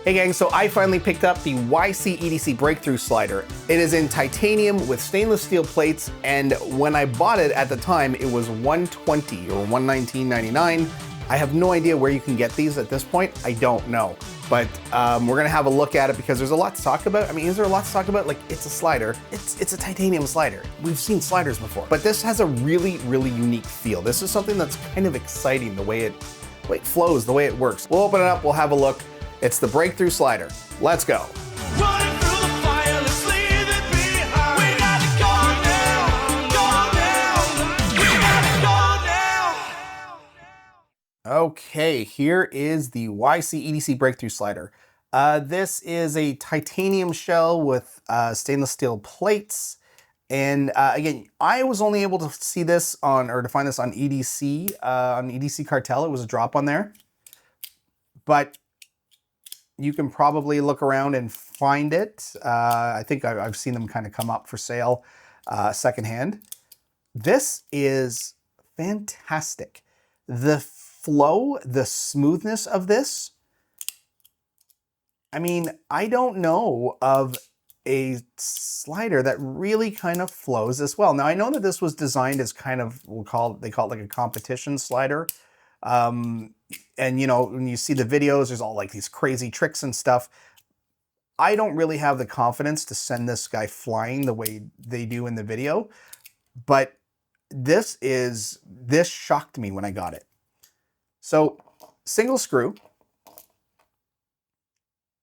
Hey gang, so I finally picked up the YC-EDC Breakthrough Slider. It is in titanium with stainless steel plates, and when I bought it at the time, it was $120 or $119.99. I have no idea where you can get these at this point. I don't know. But we're gonna have a look at it because there's a lot to talk about. I mean, is there a lot to talk about? Like, it's a slider. It's a titanium slider. We've seen sliders before. But this has a really, really unique feel. This is something that's kind of exciting, the way it flows, the way it works. We'll open it up, we'll have a look. It's the Breakthrough Slider. Let's go. Okay, here is the YC-EDC Breakthrough Slider. This is a titanium shell with stainless steel plates. And again, I was only able to see this or to find this on EDC, on EDC Cartel. It was a drop on there. But you can probably look around and find it. I think I've seen them kind of come up for sale secondhand. This is fantastic. The flow, the smoothness of this. I mean, I don't know of a slider that really kind of flows this well. Now I know that this was designed as kind of, they call it like a competition slider. And you know, when you see the videos, there's all like these crazy tricks and stuff. I don't really have the confidence to send this guy flying the way they do in the video, but this shocked me when I got it. So single screw,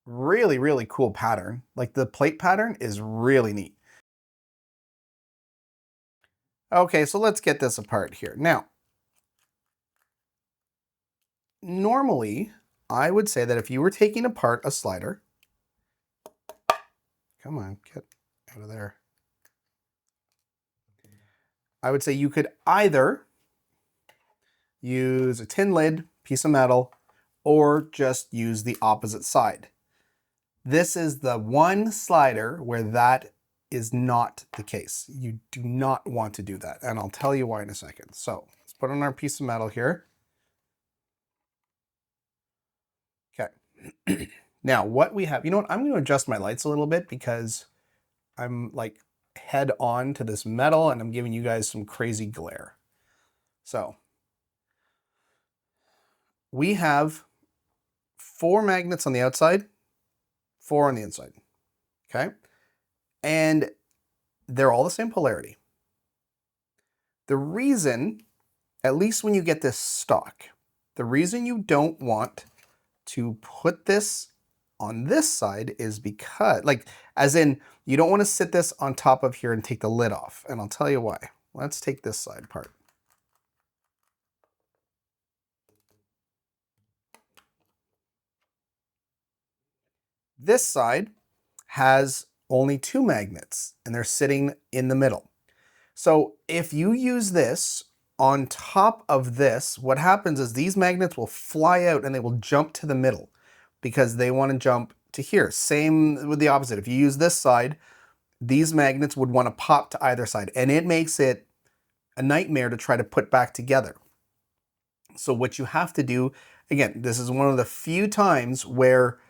really, really cool pattern. Like the plate pattern is really neat. Okay, so let's get this apart here. Now, normally, I would say that if you were taking apart a slider, come on, get out of there. I would say you could either use a tin lid, piece of metal, or just use the opposite side. This is the one slider where that is not the case. You do not want to do that, and I'll tell you why in a second. So let's put on our piece of metal here. Okay. Now what we have, you know what, I'm going to adjust my lights a little bit because I'm like head on to this metal and I'm giving you guys some crazy glare. So we have 4 magnets on the outside, 4 on the inside, okay? And they're all the same polarity. The reason, at least when you get this stock, the reason you don't want to put this on this side is because, like, as in, you don't want to sit this on top of here and take the lid off. And I'll tell you why. Let's take this side apart. This side has only 2 magnets and they're sitting in the middle. So if you use this on top of this, what happens is these magnets will fly out and they will jump to the middle because they want to jump to here. Same with the opposite. If you use this side, these magnets would want to pop to either side, and it makes it a nightmare to try to put back together. So what you have to do, again, this is one of the few times where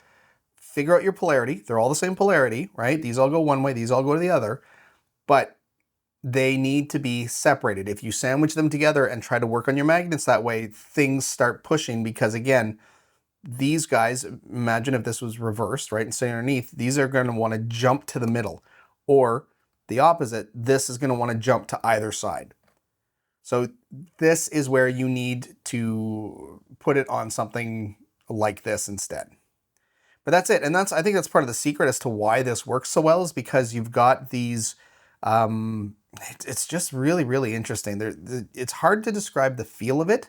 figure out your polarity. They're all the same polarity, right? These all go one way, these all go to the other, but they need to be separated. If you sandwich them together and try to work on your magnets that way, things start pushing because, again, these guys, imagine if this was reversed, right, and staying underneath, these are going to want to jump to the middle. Or the opposite, this is going to want to jump to either side. So this is where you need to put it on something like this instead. But that's it. And I think that's part of the secret as to why this works so well, is because you've got these, it's just really, really interesting. It's hard to describe the feel of it,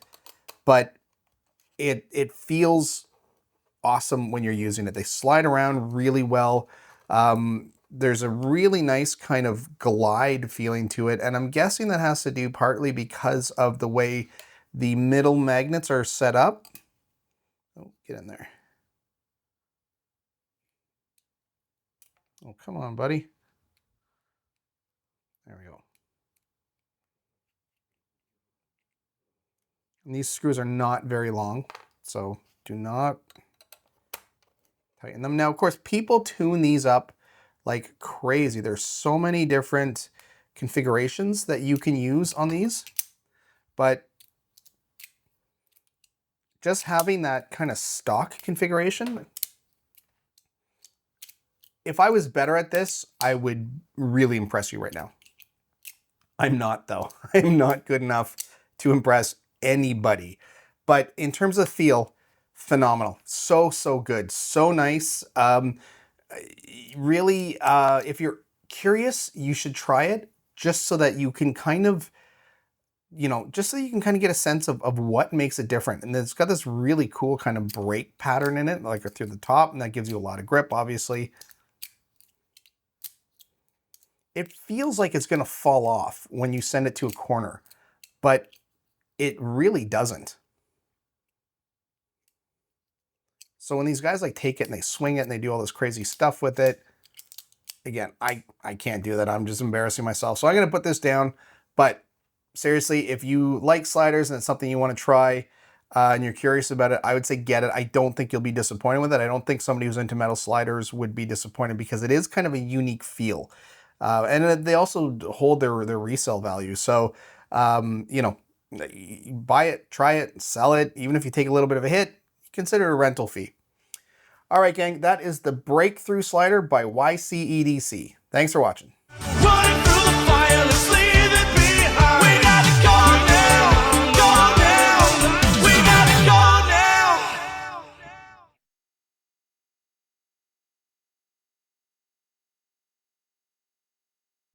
but it feels awesome when you're using it. They slide around really well. There's a really nice kind of glide feeling to it, and I'm guessing that has to do partly because of the way the middle magnets are set up. Oh, get in there. Oh, come on, buddy. There we go. And these screws are not very long, so do not Tighten them. Now, of course, people tune these up like crazy. There's so many different configurations that you can use on these, but just having that kind of stock configuration, if I was better at this, I would really impress you right now. I'm not, though. I'm not good enough to impress anybody. But in terms of feel, phenomenal. So, so good. So nice. Really, if you're curious, you should try it just so that you can kind of, just so you can kind of get a sense of what makes it different. And it's got this really cool kind of break pattern in it, like through the top, and that gives you a lot of grip, obviously. It feels like it's going to fall off when you send it to a corner, but it really doesn't. So when these guys like take it and they swing it and they do all this crazy stuff with it, again, I can't do that. I'm just embarrassing myself. So I'm going to put this down. But seriously, if you like sliders and it's something you want to try and you're curious about it, I would say get it. I don't think you'll be disappointed with it. I don't think somebody who's into metal sliders would be disappointed because it is kind of a unique feel. And they also hold their resale value. So, buy it, try it, sell it. Even if you take a little bit of a hit, consider it a rental fee. All right, gang, that is the Breakthrough Slider by YCEDC. Thanks for watching.